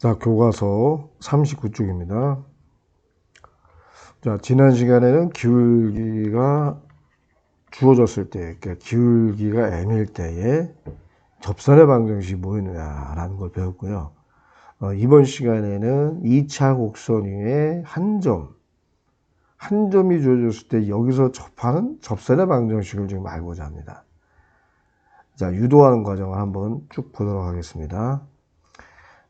자, 교과서 39쪽입니다. 자, 지난 시간에는 기울기가 주어졌을 때, 그러니까 기울기가 m일 때에 접선의 방정식이 뭐였느냐라는 걸 배웠고요. 이번 시간에는 2차 곡선 위에 한 점이 주어졌을 때 여기서 접하는 접선의 방정식을 지금 알고자 합니다. 자, 유도하는 과정을 한번 쭉 보도록 하겠습니다.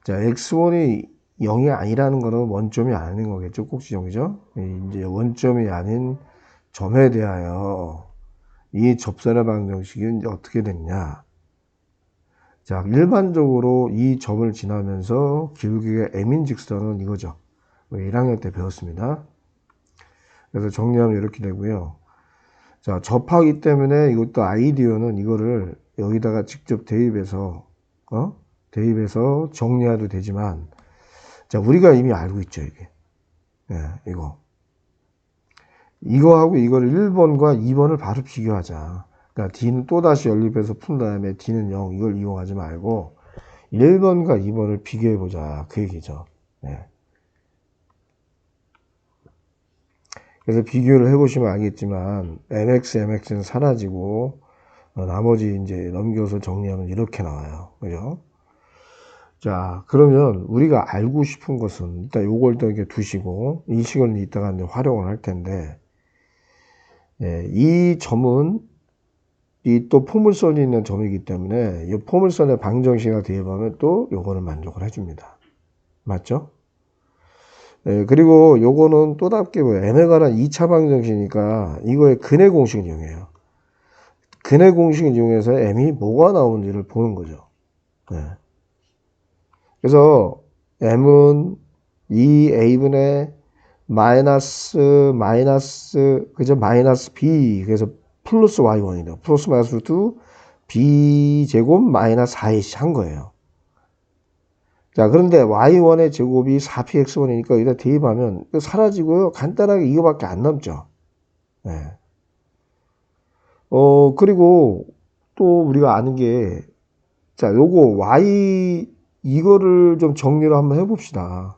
자, x1이 0이 아니라는 거는 원점이 아닌 거겠죠. 꼭지점이죠. 이제 원점이 아닌 점에 대하여 이 접선의 방정식이 이제 어떻게 됐냐. 자, 일반적으로 이 점을 지나면서 기울기가 m인 직선은 이거죠. 1학년 때 배웠습니다. 그래서 정리하면 이렇게 되고요. 자, 접하기 때문에 이것도 아이디어는 이거를 여기다가 직접 대입해서 정리해도 되지만, 자, 우리가 이미 알고 있죠, 이게. 예, 이거하고 이거를 1번과 2번을 바로 비교하자. 그러니까 D는 또다시 연립해서 푼 다음에 D는 0, 이걸 이용하지 말고 1번과 2번을 비교해보자. 그 얘기죠. 예. 그래서 비교를 해보시면 알겠지만, MX는 사라지고, 나머지 이제 넘겨서 정리하면 이렇게 나와요. 그죠? 자, 그러면 우리가 알고 싶은 것은 일단 요걸 또 이렇게 두시고 이 시간을 이따가 이제 활용을 할 텐데, 이 점은 이 또 포물선이 있는 점이기 때문에 이 포물선의 방정식을 대입하면 또 요거는 만족을 해줍니다. 맞죠? 그리고 요거는 또 답게 뭐 m에 관한 2차 방정식이니까 이거의 근의 공식을 이용해요. 근의 공식을 이용해서 m이 뭐가 나오는지를 보는 거죠. 그래서 m은 2a분의 그죠? 마이너스 b, 그래서 플러스 y1이다. 플러스 마이너스 루트 b제곱 마이너스 4ac 한 거예요. 자, 그런데 y1의 제곱이 4px1이니까 여기다 대입하면 사라지고요. 간단하게 이거밖에 안 남죠. 네. 그리고 또 우리가 아는 게, 자, 요거 이거를 좀 정리를 한번 해봅시다.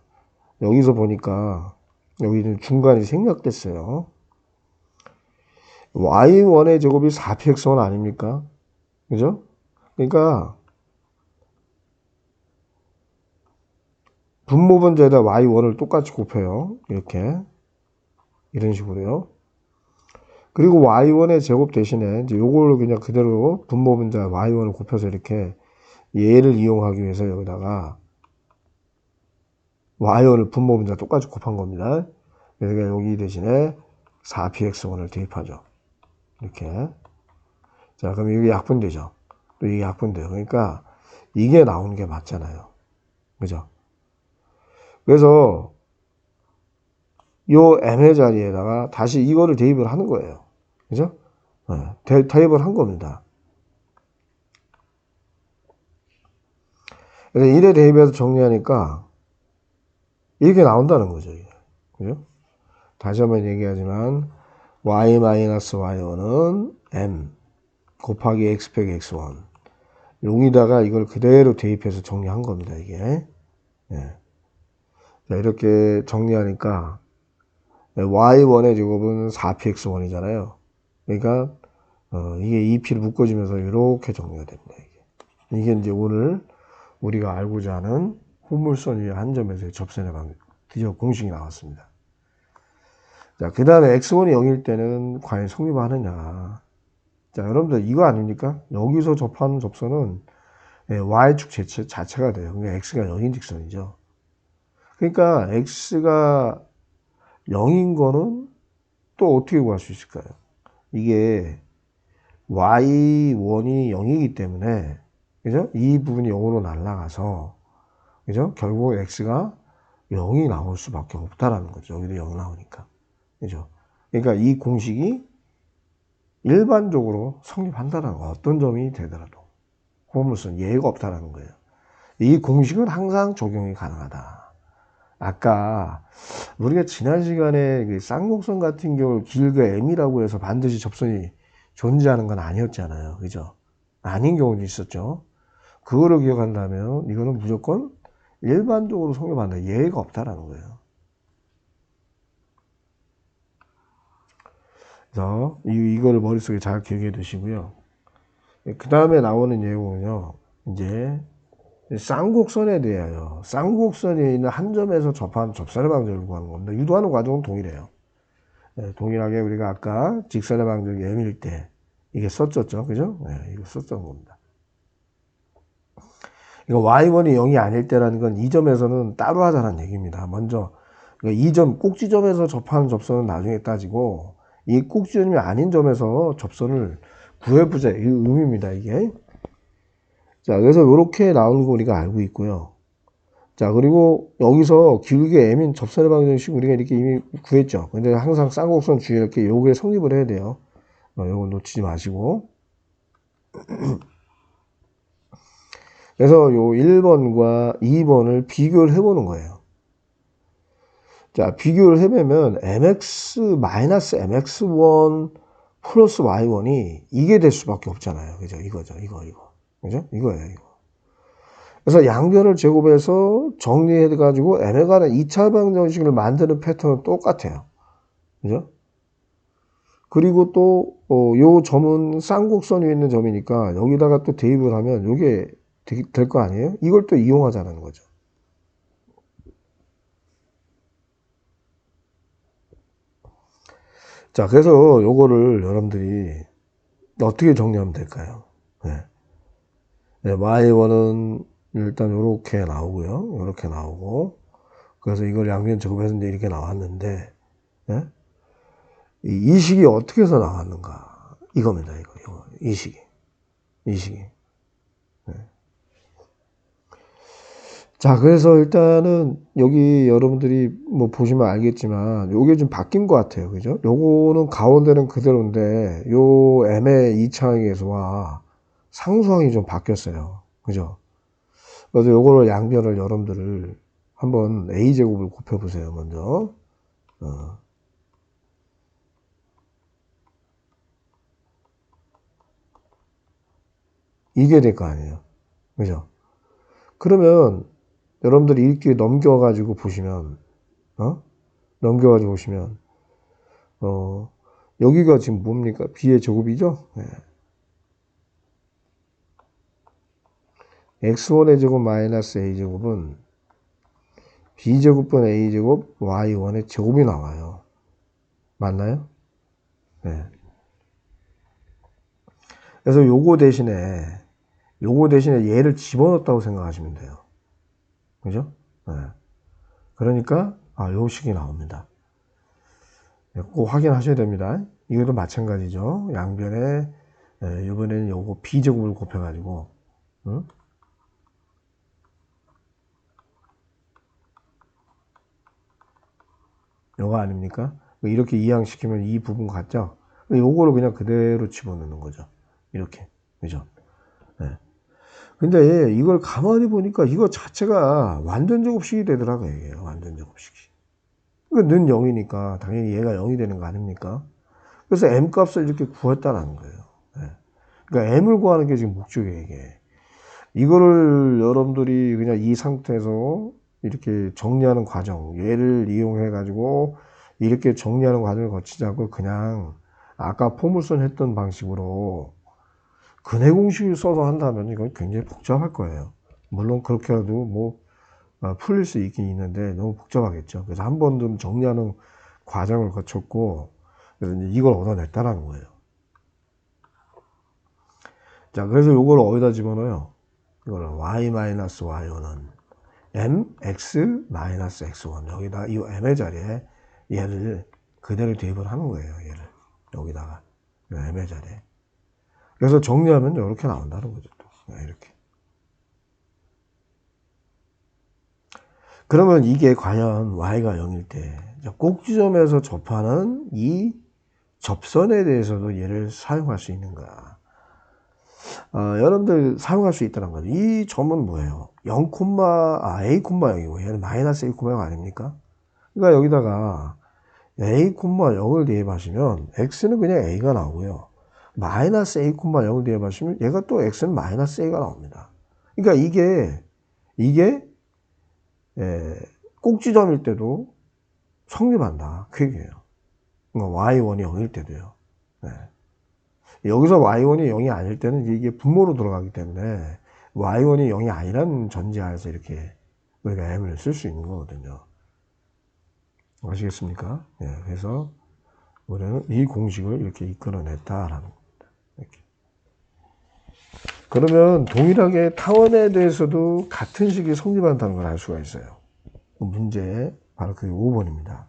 여기서 보니까 여기는 중간이 생략됐어요. y1의 제곱이 4px1 아닙니까? 그죠? 그러니까 분모분자에다 y1을 똑같이 곱해요. 이렇게. 이런 식으로요. 그리고 y1의 제곱 대신에 이제 요걸 그냥 그대로 분모분자 y1을 곱해서 이렇게 얘를 이용하기 위해서 여기다가 y1을 분모분자 똑같이 곱한 겁니다. 그래서 여기 대신에 4px1을 대입하죠. 이렇게. 자, 그럼 이게 약분되죠. 또 이게 약분돼요. 그러니까 이게 나오는 게 맞잖아요. 그죠? 그래서 요 m의 자리에다가 다시 이거를 대입을 하는 거예요. 그죠? 대입을 한 겁니다. 그래서 1에 대입해서 정리하니까 이렇게 나온다는 거죠. 이게. 그죠? 다시 한번 얘기하지만 y-y1은 m 곱하기 x 빼기 x1 여기다가 이걸 그대로 대입해서 정리한 겁니다. 이게. 자, 이렇게 정리하니까 y1의 제곱은 4px1이잖아요. 그러니까 이게 2p를 묶어주면서 이렇게 정리가 됩니다. 이게 이제 오늘 우리가 알고자 하는 호물선 위의 한 점에서의 접선의 방정. 드디어 공식이 나왔습니다. 자, 그 다음에 x1이 0일 때는 과연 성립하느냐. 자, 여러분들 이거 아닙니까? 여기서 접하는 접선은 y축 자체가 돼요. 그러니까 x가 0인 직선이죠. 그러니까 x가 0인 거는 또 어떻게 구할 수 있을까요? 이게 y1이 0이기 때문에, 그죠? 이 부분이 0으로 날아가서, 그죠? 결국 x가 0이 나올 수밖에 없다라는 거죠. 여기도 0 나오니까. 그죠? 그러니까 이 공식이 일반적으로 성립한다는 거. 어떤 점이 되더라도. 호물선 예외가 없다라는 거예요. 이 공식은 항상 적용이 가능하다. 아까 우리가 지난 시간에 그 쌍곡선 같은 경우 길이가 m이라고 해서 반드시 접선이 존재하는 건 아니었잖아요. 그죠? 아닌 경우도 있었죠. 그거를 기억한다면 이거는 무조건 일반적으로 성립한다. 예외가 없다라는 거예요. 그래서 이거를 머릿속에 잘 기억해 두시고요. 그 다음에 나오는 내용은요, 이제 쌍곡선에 대하여 쌍곡선이 있는 한 점에서 접한 접선의 방정을 구하는 겁니다. 유도하는 과정은 동일해요. 동일하게 우리가 아까 직선의 방정 M일 때 이게 썼었죠, 그죠? 이거 썼던 겁니다. 이거 y1이 0이 아닐 때라는 건 이 점에서는 따로 하자는 얘기입니다. 먼저 이 점 꼭지점에서 접하는 접선은 나중에 따지고 이 꼭지점이 아닌 점에서 접선을 구해보자 이 의미입니다. 이게. 자, 그래서 이렇게 나오는 거 우리가 알고 있고요. 자, 그리고 여기서 기울기 M인 접선의 방정식 우리가 이렇게 이미 구했죠. 근데 항상 쌍곡선 주의할 이렇게 요게 성립을 해야 돼요. 요거 놓치지 마시고. 그래서 요 1번과 2번을 비교를 해보는 거예요. 자, 비교를 해보면 mx-mx1 플러스 y1이 이게 될 수밖에 없잖아요. 그죠? 이거죠. 이거. 그죠? 이거예요, 이거. 그래서 양변을 제곱해서 정리해가지고 m에 관한 2차 방정식을 만드는 패턴은 똑같아요. 그죠? 그리고 또, 요 점은 쌍곡선 위에 있는 점이니까 여기다가 또 대입을 하면 요게 될 거 아니에요? 이걸 또 이용하자는 거죠. 자, 그래서 요거를 여러분들이 어떻게 정리하면 될까요? 네. y1은 일단 요렇게 나오고요. 요렇게 나오고. 그래서 이걸 양변 제곱해서 이제 이렇게 나왔는데, 네? 이 식이 어떻게 해서 나왔는가? 이겁니다, 이거. 이 식이. 네. 자, 그래서 일단은 여기 여러분들이 뭐 보시면 알겠지만 요게 좀 바뀐 것 같아요. 그죠? 요거는 가운데는 그대로인데 요 m의 2차항에서와 상수항이 좀 바뀌었어요. 그죠? 그래서 요거를 양변을 여러분들을 한번 a제곱을 곱해보세요. 먼저. 이게 될 거 아니에요. 그죠? 그러면 여러분들이 이렇게 넘겨가지고 보시면, 여기가 지금 뭡니까? b의 제곱이죠? 네. x1의 제곱 마이너스 a제곱은 b제곱분 a제곱 y1의 제곱이 나와요. 맞나요? 네. 그래서 요거 대신에 얘를 집어넣었다고 생각하시면 돼요. 그죠? 네. 그러니까 요 식이 나옵니다. 꼭 확인하셔야 됩니다. 이것도 마찬가지죠. 양변에 이번에는 요거 b제곱을 곱해가지고 요거 아닙니까? 이렇게 이항시키면 이 부분 같죠? 요거를 그냥 그대로 집어넣는 거죠. 이렇게. 그죠? 네. 근데 이걸 가만히 보니까 이거 자체가 완전 제곱식이 되더라고요. 이게 완전 제곱식이. 그러니까 는 0이니까 당연히 얘가 0이 되는 거 아닙니까? 그래서 m 값을 이렇게 구했다라는 거예요. 네. 그러니까 m을 구하는 게 지금 목적이에요. 이게. 이거를 여러분들이 그냥 이 상태에서 이렇게 정리하는 과정, 얘를 이용해 가지고 이렇게 정리하는 과정을 거치지 않고 그냥 아까 포물선 했던 방식으로 근해 공식을 써서 한다면 이건 굉장히 복잡할 거예요. 물론 그렇게라도 뭐 풀릴 수 있긴 있는데 너무 복잡하겠죠. 그래서 한 번 좀 정리하는 과정을 거쳤고 그래서 이제 이걸 얻어냈다라는 거예요. 자, 그래서 이걸 어디다 집어넣어요? 이걸 y-y1은 mx-x1 여기다 이 m의 자리에 얘를 그대로 대입을 하는 거예요. 얘를 여기다가 m의 자리에. 그래서 정리하면 이렇게 나온다는 거죠. 또. 이렇게. 그러면 이게 과연 y가 0일 때 꼭지점에서 접하는 이 접선에 대해서도 얘를 사용할 수 있는가? 여러분들 사용할 수 있다는 거죠. 이 점은 뭐예요? a, 0이고 얘는 마이너스 a, 0 아닙니까? 그러니까 여기다가 a, 0을 대입하시면 x는 그냥 a가 나오고요. 마이너스 a, 0을 대입하시면 얘가 또 x는 마이너스 a가 나옵니다. 그러니까 이게 꼭지점일 때도 성립한다. 그 얘기예요. 그러니까 y1이 0일 때도요. 네. 여기서 y1이 0이 아닐 때는 이게 분모로 들어가기 때문에 y1이 0이 아니라는 전제하에서 이렇게 우리가 m을 쓸 수 있는 거거든요. 아시겠습니까? 예, 그래서 우리는 이 공식을 이렇게 이끌어냈다라는 겁니다. 이렇게. 그러면 동일하게 타원에 대해서도 같은 식이 성립한다는 걸 알 수가 있어요. 문제 바로 그게 5번입니다.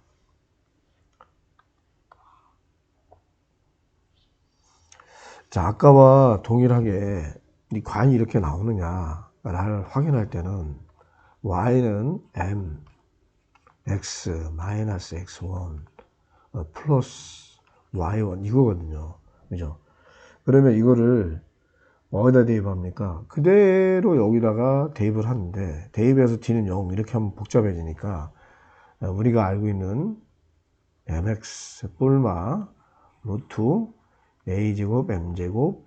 자, 아까와 동일하게 이 관이 이렇게 나오느냐를 확인할 때는 y는 m, x, 마이너스 x1, 플러스 y1 이거거든요. 그죠? 그러면 이거를 어디다 대입합니까? 그대로 여기다가 대입을 하는데 대입해서 d는 0 이렇게 하면 복잡해지니까 우리가 알고 있는 mx 뿔마 루트 a제곱 m제곱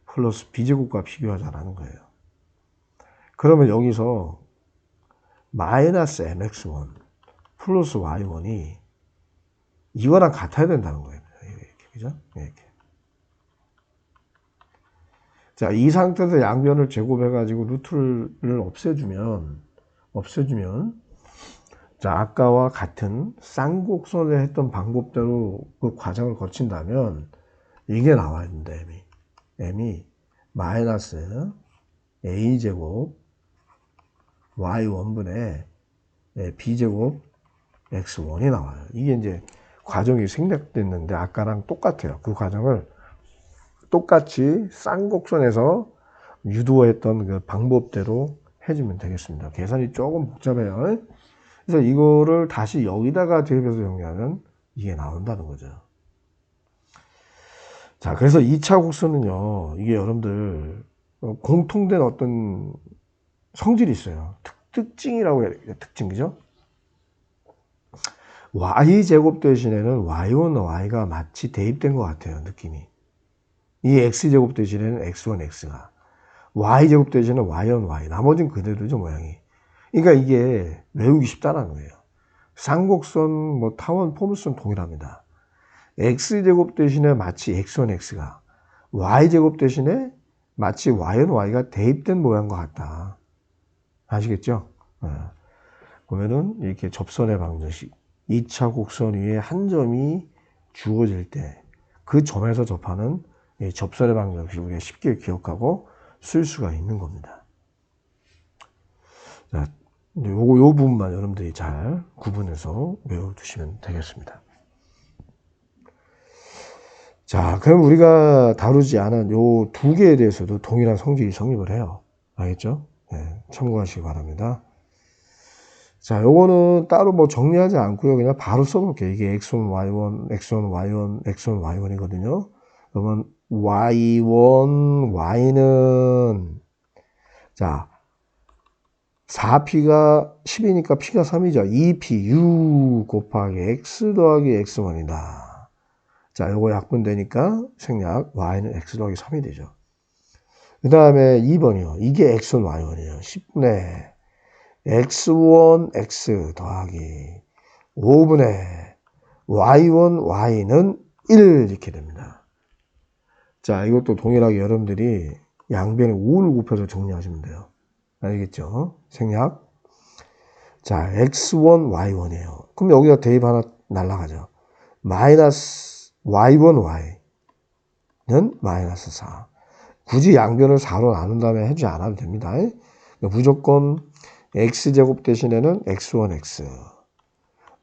플러스 b제곱과 비교하자라는 거예요. 그러면 여기서 마이너스 mx1 플러스 y1이 이거랑 같아야 된다는 거예요. 이렇게, 그죠? 이렇게. 자, 이 상태에서 양변을 제곱해가지고 루트를 없애주면, 자, 아까와 같은 쌍곡선을 했던 방법대로 그 과정을 거친다면, 이게 나와야 된다, m이 마이너스 a제곱 y1분의 b제곱 x1이 나와요. 이게 이제 과정이 생략됐는데, 아까랑 똑같아요. 그 과정을 똑같이 쌍곡선에서 유도했던 그 방법대로 해주면 되겠습니다. 계산이 조금 복잡해요. 그래서 이거를 다시 여기다가 대입해서 정리하면 이게 나온다는 거죠. 자, 그래서 2차 곡선은요, 이게 여러분들 공통된 어떤 성질이 있어요. 특징이라고 해야 되겠죠. 특징, 그죠? y제곱 대신에는 y1, y가 마치 대입된 것 같아요, 느낌이. 이 x제곱 대신에는 x1, x가. y제곱 대신에는 y1, y. 나머지는 그대로죠, 모양이. 그러니까 이게 외우기 쉽다는 거예요. 쌍곡선, 뭐 타원, 포물선 동일합니다. x제곱 대신에 마치 x1, x가. y제곱 대신에 마치 y1, y가 대입된 모양과 같다. 아시겠죠? 보면은 이렇게 접선의 방정식. 2차 곡선 위에 한 점이 주어질 때 그 점에서 접하는 접선의 방정식 우리가 쉽게 기억하고 쓸 수가 있는 겁니다. 자, 요 부분만 여러분들이 잘 구분해서 외워두시면 되겠습니다. 자, 그럼 우리가 다루지 않은 요 두 개에 대해서도 동일한 성질이 성립을 해요. 알겠죠? 네, 참고하시기 바랍니다. 자, 요거는 따로 뭐 정리하지 않고요. 그냥 바로 써볼게요. 이게 x1, y1, x1, y1, x1, y1이거든요. 그러면 y1, y는 자 4p가 10이니까 p가 3이죠. 2p u 곱하기 x 더하기 x1이다. 자, 요거 약분되니까 생략 y는 x 더하기 3이 되죠. 그 다음에 2번이요. 이게 x1, y1이에요. 10분의 x1, x 더하기 5분의 y1, y는 1 이렇게 됩니다. 자, 이것도 동일하게 여러분들이 양변에 5를 곱해서 정리하시면 돼요. 알겠죠? 생략. 자, x1, y1이에요. 그럼 여기다 대입 하나 날라가죠. 마이너스 y1, y는 마이너스 4. 굳이 양변을 4로 나눈 다음에 해주지 않아도 됩니다. 무조건 x제곱 대신에는 x1, x,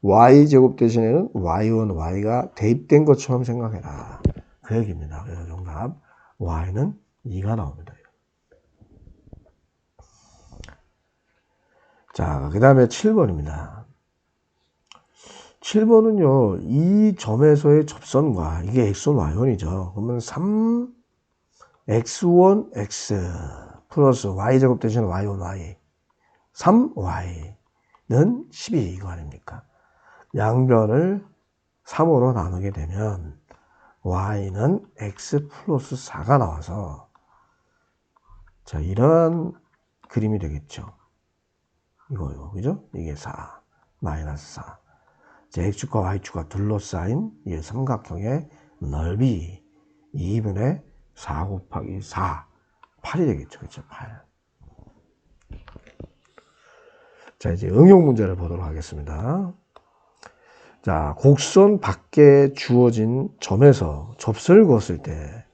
y제곱 대신에는 y1, y가 대입된 것처럼 생각해라. 그 얘기입니다. 그래서 정답 y는 2가 나옵니다. 자, 그 다음에 7번입니다. 7번은요, 이 점에서의 접선과 이게 x1, y1이죠. 그러면 3, x1, x 플러스 y제곱 대신에 y1, y 3y는 12 이거 아닙니까? 양변을 3으로 나누게 되면 y는 x 플러스 4가 나와서 자, 이러한 그림이 되겠죠. 이거, 그죠? 이게 4, 마이너스 4. 자, X축과 Y축과 둘러싸인 이 삼각형의 넓이 2분의 4 곱하기 4. 8이 되겠죠. 그렇죠? 8. 자, 이제 응용 문제를 보도록 하겠습니다. 자, 곡선 밖에 주어진 점에서 접선을 그었을 때,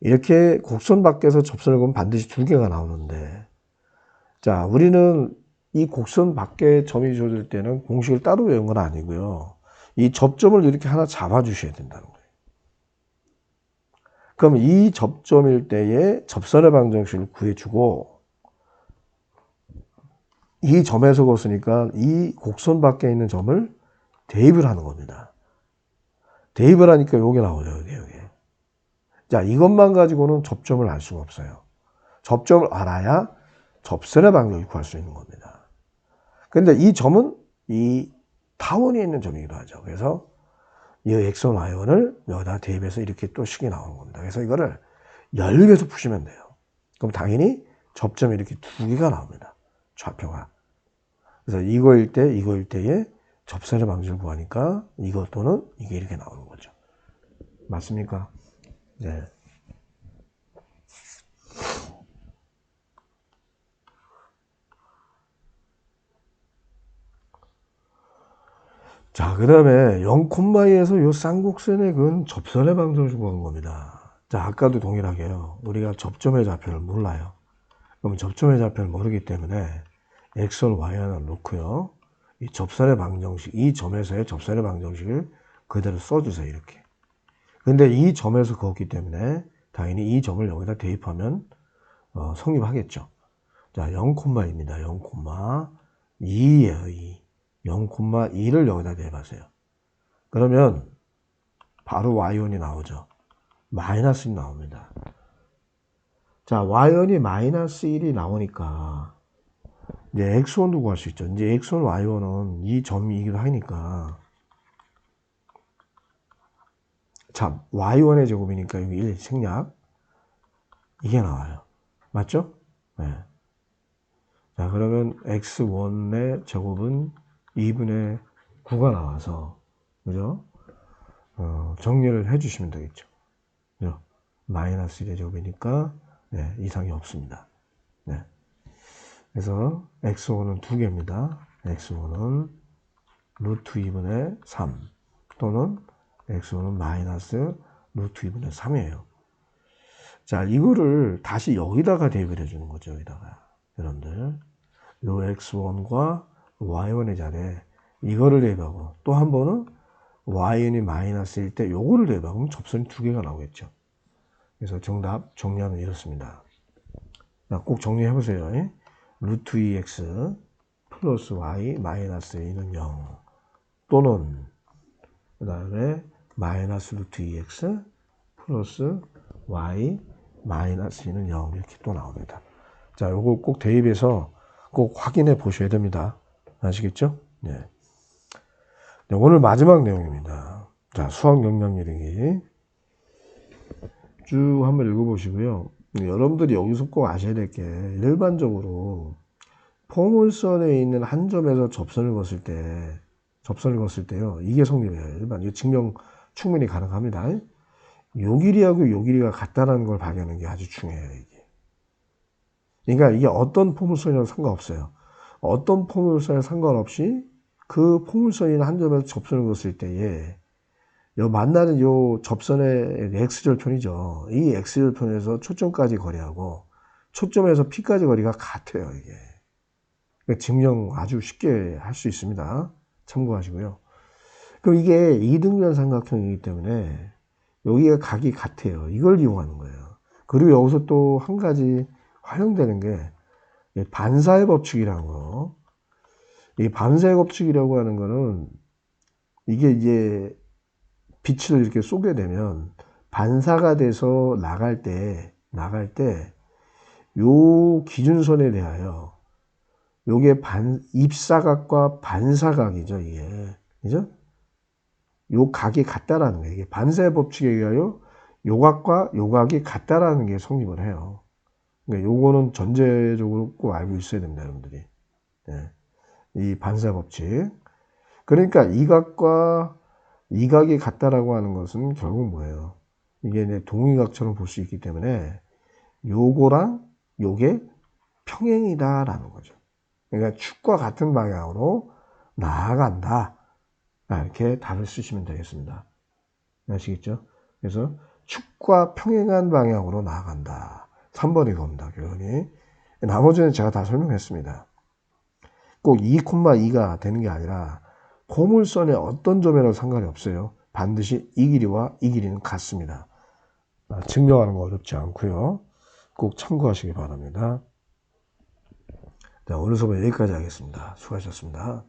이렇게 곡선 밖에서 접선을 그으면 반드시 두 개가 나오는데, 자, 우리는 이 곡선 밖에 점이 주어질 때는 공식을 따로 외운 건 아니고요. 이 접점을 이렇게 하나 잡아 주셔야 된다는 거예요. 그럼 이 접점일 때의 접선의 방정식을 구해주고, 이 점에서 그었으니까 이 곡선 밖에 있는 점을 대입을 하는 겁니다. 대입을 하니까 요게 나오죠. 요게. 자, 이것만 가지고는 접점을 알 수가 없어요. 접점을 알아야 접선의 방정식을 구할 수 있는 겁니다. 근데 이 점은 이 타원에 있는 점이기도 하죠. 그래서 이 X1, Y1을 여기다 대입해서 이렇게 또 식이 나오는 겁니다. 그래서 이거를 열개서 푸시면 돼요. 그럼 당연히 접점이 이렇게 두 개가 나옵니다. 좌표가. 그래서 이거일 때에 접선의 방정식을 구하니까 이것 또는 이게 이렇게 나오는 거죠. 맞습니까? 네. 자, 그 다음에 0,2에서 요 쌍곡선의 근 접선의 방정식을 구하는 겁니다. 자, 아까도 동일하게요. 우리가 접점의 좌표를 몰라요. 그럼 접점의 좌표를 모르기 때문에 X1, Y1을 놓고요. 이 접선의 방정식, 이 점에서의 접선의 방정식을 그대로 써주세요. 이렇게. 근데 이 점에서 그었기 때문에 당연히 이 점을 여기다 대입하면 성립하겠죠. 자, 0,2입니다. 0,2예요. 2. 0,2를 여기다 대입하세요. 그러면 바로 Y1이 나오죠. 마이너스 1이 나옵니다. 자, Y1이 마이너스 1이 나오니까 이제 X1도 구할 수 있죠. 이제 X1, Y1은 이 점이기도 하니까 자, Y1의 제곱이니까 여기 1 생략 이게 나와요. 맞죠? 네. 자, 그러면 X1의 제곱은 2분의 9가 나와서 그죠? 정리를 해주시면 되겠죠. 그죠? 마이너스 1의 제곱이니까 네, 이상이 없습니다. 네. 그래서 X1은 두 개입니다. X1은 루트 2분의 3 또는 X1은 마이너스 루트 2분의 3이에요. 자, 이거를 다시 여기다가 대입을 해주는 거죠. 여기다가. 여러분들. 요 X1과 Y1의 자리에 이거를 대입하고 또 한 번은 Yn이 마이너스일 때 요거를 대입하고 그럼 접선이 두 개가 나오겠죠. 그래서 정답 정리하면 이렇습니다. 자, 꼭 정리해 보세요. 루트 2x 플러스 y 마이너스 2는 0 또는 그 다음에 마이너스 루트 2x 플러스 y 마이너스 2는 0 이렇게 또 나옵니다. 자, 요거 꼭 대입해서 꼭 확인해 보셔야 됩니다. 아시겠죠? 네. 네, 오늘 마지막 내용입니다. 자, 수학 역량 열리기 쭉 한번 읽어보시고요. 여러분들이 여기서 꼭 아셔야 될 게 일반적으로 포물선에 있는 한 점에서 접선을 그었을 때요. 이게 성립해요. 일반 이거 증명 충분히 가능합니다. 요 길이하고 요 길이가 같다는 걸 발견하는 게 아주 중요해요. 이게. 그러니까 이게 어떤 포물선이랑 상관없어요. 어떤 포물선에 상관없이 그 포물선이 한 점에서 접선을 그었을 때에 요 만나는 요 접선의 X절편이죠. 이 X절편에서 초점까지 거리하고 초점에서 P까지 거리가 같아요. 이게. 그러니까 증명 아주 쉽게 할 수 있습니다. 참고하시고요. 그럼 이게 이등변 삼각형이기 때문에 여기가 각이 같아요. 이걸 이용하는 거예요. 그리고 여기서 또 한 가지 활용되는 게 반사의 법칙이라는 거. 이 반사의 법칙이라고 하는 거는 이게 이제 빛을 이렇게 쏘게 되면 반사가 돼서 나갈 때 요 기준선에 대하여 요게 입사각과 반사각이죠, 이게. 그죠? 요 각이 같다라는 거예요. 이게 반사의 법칙에 의하여 요 각과 요 각이 같다라는 게 성립을 해요. 그러니까 요거는 전제적으로 꼭 알고 있어야 됩니다, 여러분들이. 예. 이 반사법칙. 그러니까 이 각과 이 각이 같다라고 하는 것은 결국 뭐예요? 이게 이제 동의각처럼 볼 수 있기 때문에 요거랑 요게 평행이다라는 거죠. 그러니까 축과 같은 방향으로 나아간다. 이렇게 답을 쓰시면 되겠습니다. 아시겠죠? 그래서 축과 평행한 방향으로 나아간다. 3번 이겁니다. 결론이. 나머지는 제가 다 설명했습니다. 꼭 2,2가 되는 게 아니라 고물선의 어떤 점에도 상관이 없어요. 반드시 이 길이와 이 길이는 같습니다. 증명하는 거 어렵지 않고요. 꼭 참고하시기 바랍니다. 자, 오늘 수업은 여기까지 하겠습니다. 수고하셨습니다.